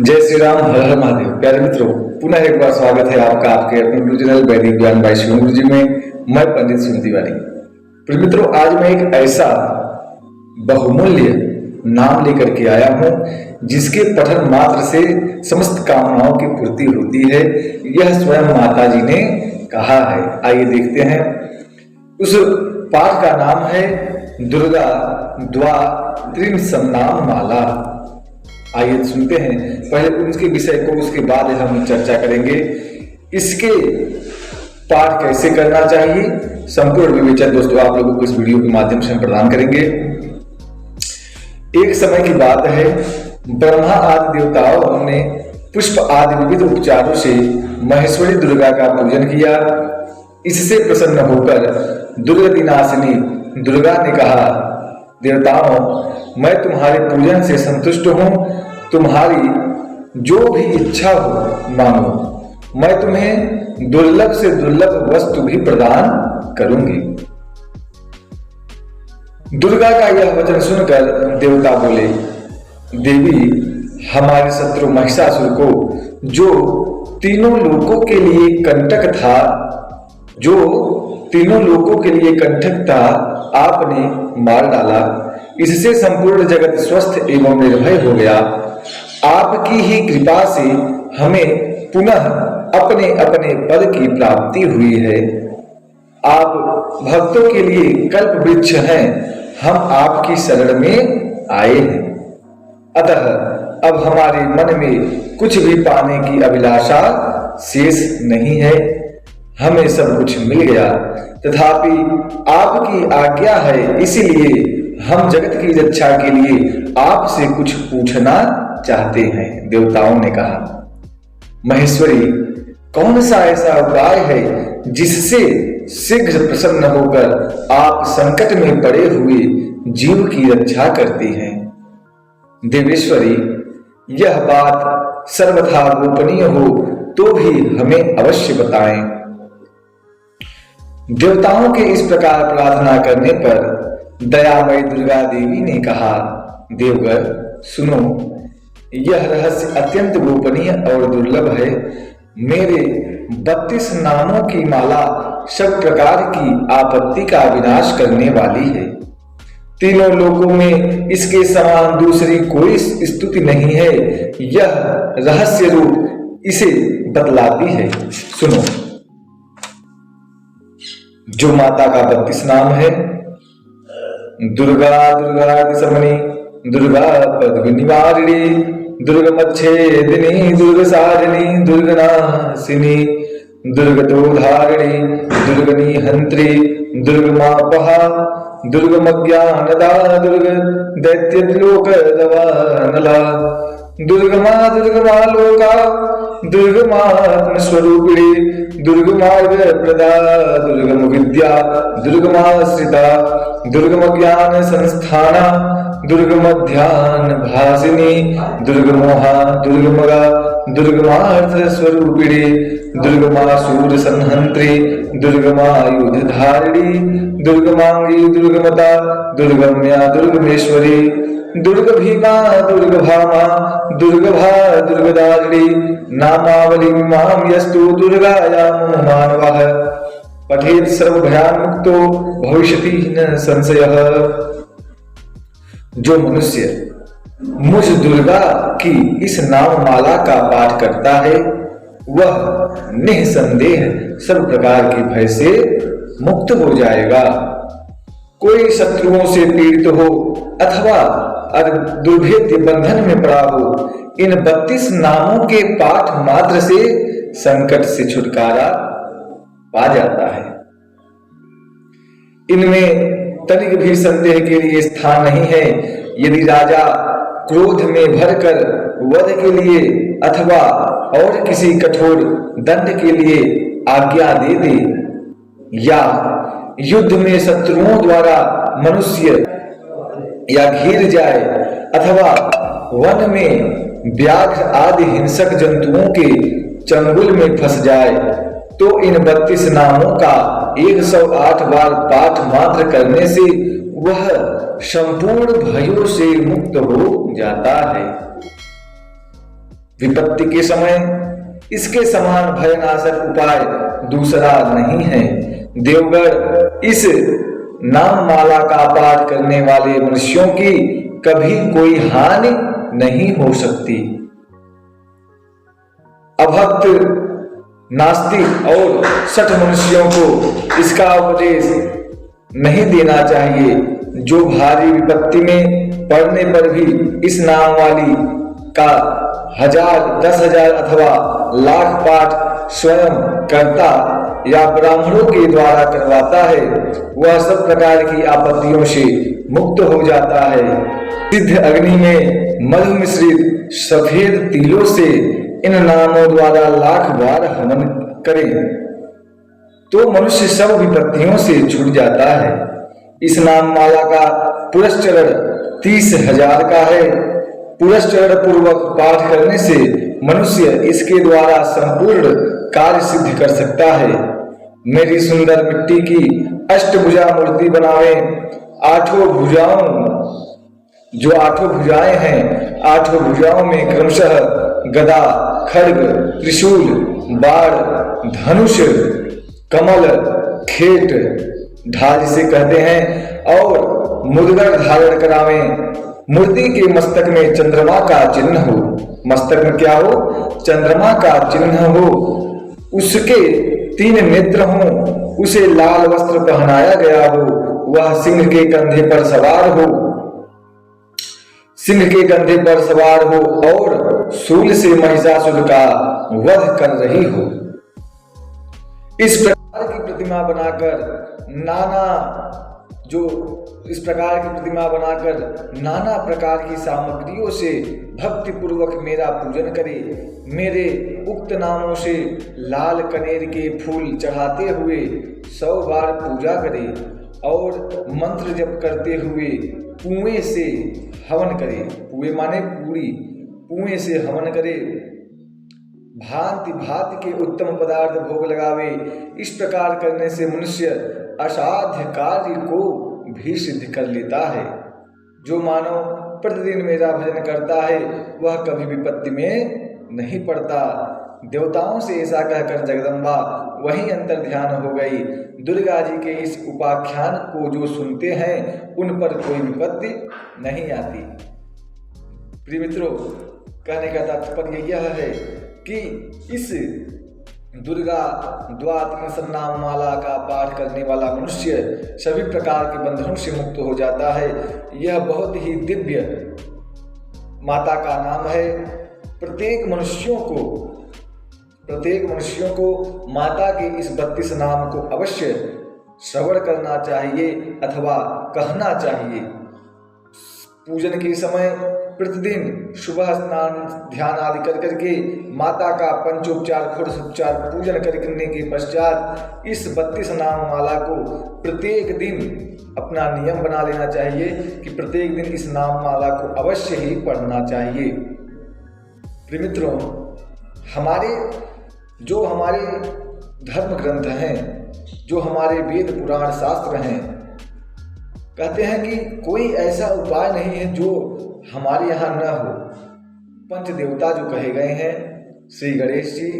जय श्री राम, हर हर महादेव। प्यारे मित्रों, पुनः एक बार स्वागत है आपका आपके अपने गुरु चैनल वैदिक ज्ञान बाय शिवम गुरु जी में। मैं पंडित शिव तिवारी। प्रिय मित्रों, आज मैं एक ऐसा बहुमूल्य नाम लेकर के आया हूं जिसके पठन मात्र से समस्त कामनाओं की पूर्ति होती है। यह स्वयं माता जी ने कहा है। आइए देखते हैं। उस पाठ का नाम है दुर्गा द्वा त्रिन सन्नाम माला। आइए सुनते हैं। पहले उसके विषय को, उसके बाद हम चर्चा करेंगे। इसके पाठ कैसे करना चाहिए, संपूर्ण विवेचन दोस्तों आप लोगों को इस वीडियो के माध्यम से हम प्रदान करेंगे। एक समय की बात है, ब्रह्मा आदि देवताओं ने पुष्प आदि विविध उपचारों से महेश्वरी दुर्गा का पूजन किया। इससे प्रसन्न होकर दुर्गतिनाशिनी दुर्गा ने कहा, देवताओं, मैं तुम्हारे पूजन से संतुष्ट हूं। तुम्हारी जो भी इच्छा हो मांगो, मैं तुम्हें दुर्लभ से दुर्लभ वस्तु भी प्रदान करूंगी। दुर्गा का यह वचन सुनकर देवता बोले, देवी, हमारे शत्रु महिषासुर को, जो तीनों लोकों के लिए कंटक था, आपने मार डाला। इससे संपूर्ण जगत स्वस्थ एवं निर्भय हो गया। आपकी ही कृपा से हमें पुनः अपने अपने पद की प्राप्ति हुई है। आप भक्तों के लिए कल्प वृक्ष हैं। हम आपकी शरण में आए हैं। अतः अब हमारे मन में कुछ भी पाने की अभिलाषा शेष नहीं है। हमें सब कुछ मिल गया, तथापि आपकी आज्ञा है, इसीलिए हम जगत की रक्षा के लिए आपसे कुछ पूछना चाहते हैं। देवताओं ने कहा, महेश्वरी, कौन सा ऐसा उपाय है जिससे शीघ्र प्रसन्न होकर आप संकट में पड़े हुए जीव की रक्षा करती हैं? देवेश्वरी, यह बात सर्वथा गोपनीय हो तो भी हमें अवश्य बताएं। देवताओं के इस प्रकार प्रार्थना करने पर दयामयी दुर्गा देवी ने कहा, देवगर, सुनो, यह रहस्य अत्यंत गोपनीय और दुर्लभ है। मेरे 32 नामों की माला सब प्रकार की आपत्ति का विनाश करने वाली है। तीनों लोकों में इसके समान दूसरी कोई स्तुति नहीं है। यह रहस्य रूप इसे बतलाती है। सुनो। जो माता का 32 नाम है, दुर्गा दुर्गा दिशमणि, दुर्गा पद्म निवारिणी, दुर्गमच्छेदिनी, दुर्गसारिणी, दुर्गनाशिनी, दुर्गतोधारिणी, दुर्गनिहंत्री, दुर्गमापहा, दुर्गमज्ञानदा, दुर्ग दैत्यलोकदवानला, दुर्गमा दुर्गमालोका, दुर्गमात्मस्वरूपिणी, दुर्गमार्गप्रदा, दुर्गम विद्या, दुर्गमाश्रिता, दुर्गम ज्ञान संस्थाना, दुर्गमध्यान भासिनी, दुर्गमोहा, दुर्गमगा, दुर्गमार्थ स्वरूपिणी, दुर्गमासूर संहंत्री, दुर्गमायुधधारिणी, दुर्गमांगी, दुर्गमता, दुर्गम्या, दुर्गमेश्वरी, दुर्ग भीमा, दुर्ग भामा, दुर्गभा, दुर्गदारिणी, नामावली माम यस्तु दुर्गायाम मानवः, पठेत सर्वभयान मुक्तो भविष्यति न संशयः। जो मनुष्य मुझ दुर्गा की इस नाम माला का पाठ करता है, वह निःसंदेह सब प्रकार के भय से मुक्त हो जाएगा। कोई शत्रुओं से पीड़ित हो अथवा दुर्भेद्य बंधन में पड़ा हो, इन 32 नामों के पाठ मात्र से संकट से छुटकारा पा जाता है। इनमें तनिक भी संदेह के लिए स्थान नहीं है। यदि राजा क्रोध में भरकर वध के लिए अथवा और किसी कठोर दंड के लिए आज्ञा दे दे, या युद्ध में शत्रुओं द्वारा मनुष्य या घिर जाए, अथवा वन में व्याघ्र आदि हिंसक जंतुओं के चंगुल में फंस जाए, तो इन 32 नामों का 108 बार पाठ मात्र करने से वह संपूर्ण भयों से मुक्त हो जाता है। विपत्ति के समय इसके समान भयनाशक उपाय दूसरा नहीं है। देवगढ़, इस नाम माला का पाठ करने वाले मनुष्यों की कभी कोई हानि नहीं हो सकती। अभक्त, नास्तिक और शठ मनुष्यों को इसका उपदेश नहीं देना चाहिए, जो भारी विपत्ति में पड़ने पर भी इस नाम वाली का 1000, 10,000 अथवा लाख पाठ स्वयं करता या ब्राह्मणों के द्वारा करवाता है, वह सब प्रकार की आपत्तियों से मुक्त हो जाता है। सिद्ध अग्नि में मधु मिश्रित सफेद तिलों से इन नामों द्वारा लाख बार हवन करें तो मनुष्य सब विपत्तियों से छूट जाता है। इस नाम माला का पुरस्चरण 30,000 का है। पुरस्चरण पूर्वक पाठ करने से मनुष्य इसके द्वारा संपूर्ण कार्य सिद्ध कर सकता है। मेरी सुंदर मिट्टी की अष्टभुजा मूर्ति बनावे। 8 भुजाओं, जो 8 भुजाएं हैं, 8 भुजाओं में क्रमशः गदा, खड्ग, त्रिशूल, बाण, धनुष, कमल, खेट, ढाल जिसे कहते हैं, और मुद्गर धारण करावें। मूर्ति के मस्तक में चंद्रमा का चिन्ह हो। मस्तक में क्या हो? चंद्रमा का चिन्ह हो। उसके 3 नेत्र हों। उसे लाल वस्त्र पहनाया गया हो। वह सिंह के कंधे पर सवार हो। सिंह के कंधे पर सवार हो और शूल से महिषासुर का वध कर रही हो। इस प्रकार की प्रतिमा बनाकर नाना प्रकार की सामग्रियों से भक्ति पूर्वक मेरा पूजन करे। मेरे उक्त नामों से लाल कनेर के फूल चढ़ाते हुए 100 बार पूजा करे और मंत्र जप करते हुए कुएं से हवन करे। कुएं माने पूरी, कुएं से हवन करे। भांति भांति के उत्तम पदार्थ भोग लगावे। इस प्रकार करने से मनुष्य असाध्य कार्य को भी सिद्ध कर लेता है। जो मानव प्रतिदिन मेरा भजन करता है वह कभी विपत्ति में नहीं पड़ता। देवताओं से ऐसा कहकर जगदम्बा वहीं अंतर ध्यान हो गई। दुर्गा जी के इस उपाख्यान को जो सुनते हैं उन पर कोई विपत्ति नहीं आती। प्रिय मित्रों, कहने का तात्पर्य यह है कि इस दुर्गा द्वादश नाम माला का पाठ करने वाला मनुष्य सभी प्रकार के बंधनों से मुक्त हो जाता है। यह बहुत ही दिव्य माता का नाम है। प्रत्येक मनुष्यों को माता के इस 32 नाम को अवश्य श्रवण करना चाहिए अथवा कहना चाहिए। पूजन के समय प्रतिदिन सुबह स्नान ध्यान आदि करके माता का पंचोपचार षोडशोपचार पूजन करने के पश्चात इस 32 नाम माला को प्रत्येक दिन अपना नियम बना लेना चाहिए कि प्रत्येक दिन इस नाम माला को अवश्य ही पढ़ना चाहिए। प्रिय मित्रों, हमारे धर्म ग्रंथ हैं, जो हमारे वेद पुराण शास्त्र हैं, कहते हैं कि कोई ऐसा उपाय नहीं है जो हमारे यहाँ न हो। पंच देवता जो कहे गए हैं, श्री गणेश जी,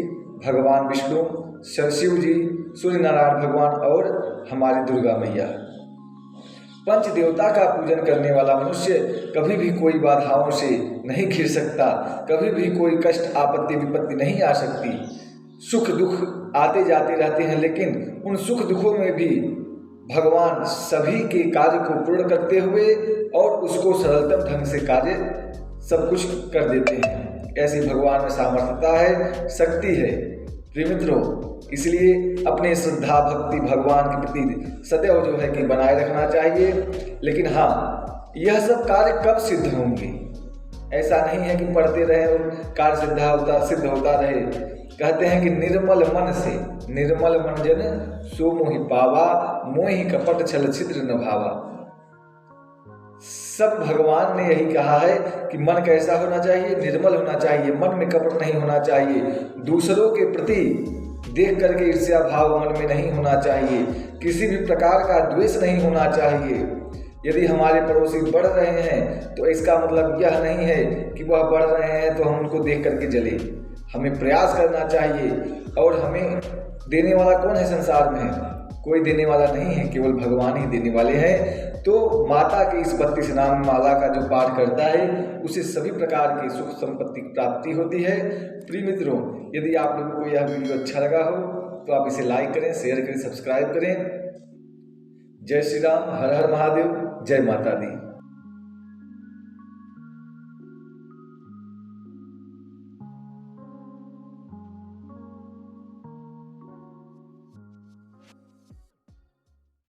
भगवान विष्णु, शिव जी, सूर्य नारायण भगवान और हमारी दुर्गा मैया। पंच देवता का पूजन करने वाला मनुष्य कभी भी कोई बाधाओं से नहीं घिर सकता। कभी भी कोई कष्ट, आपत्ति, विपत्ति नहीं आ सकती। सुख दुख आते जाते रहते हैं, लेकिन उन सुख दुखों में भी भगवान सभी के कार्य को पूर्ण करते हुए और उसको सरलतम ढंग से कार्य सब कुछ कर देते हैं। ऐसी भगवान में सामर्थ्यता है, शक्ति है। प्रिय मित्रों, इसलिए अपने श्रद्धा भक्ति भगवान के प्रति सदैव जो है कि बनाए रखना चाहिए। लेकिन हाँ, यह सब कार्य कब सिद्ध होंगे? ऐसा नहीं है कि पढ़ते रहे और कार्य सिद्ध होता रहे। कहते हैं कि निर्मल मन से, निर्मल मन जन सो मोहि पावा, मोहि कपट छल छिद्र न भावा। सब भगवान ने यही कहा है कि मन कैसा होना चाहिए? निर्मल होना चाहिए। मन में कपट नहीं होना चाहिए। दूसरों के प्रति देख करके ईर्ष्या भाव मन में नहीं होना चाहिए। किसी भी प्रकार का द्वेष नहीं होना चाहिए। यदि हमारे पड़ोसी बढ़ रहे हैं तो इसका मतलब यह नहीं है कि वह बढ़ रहे हैं तो हम उनको देख करके जले। हमें प्रयास करना चाहिए। और हमें देने वाला कौन है संसार में? कोई देने वाला नहीं है, केवल भगवान ही देने वाले हैं। तो माता के इस 32 नाम माला का जो पाठ करता है उसे सभी प्रकार की सुख संपत्ति की प्राप्ति होती है। प्रिय मित्रों, यदि आप लोगों को यह वीडियो अच्छा लगा हो तो आप इसे लाइक करें, शेयर करें, सब्सक्राइब करें। जय श्री राम, हर हर महादेव, जय माता दी।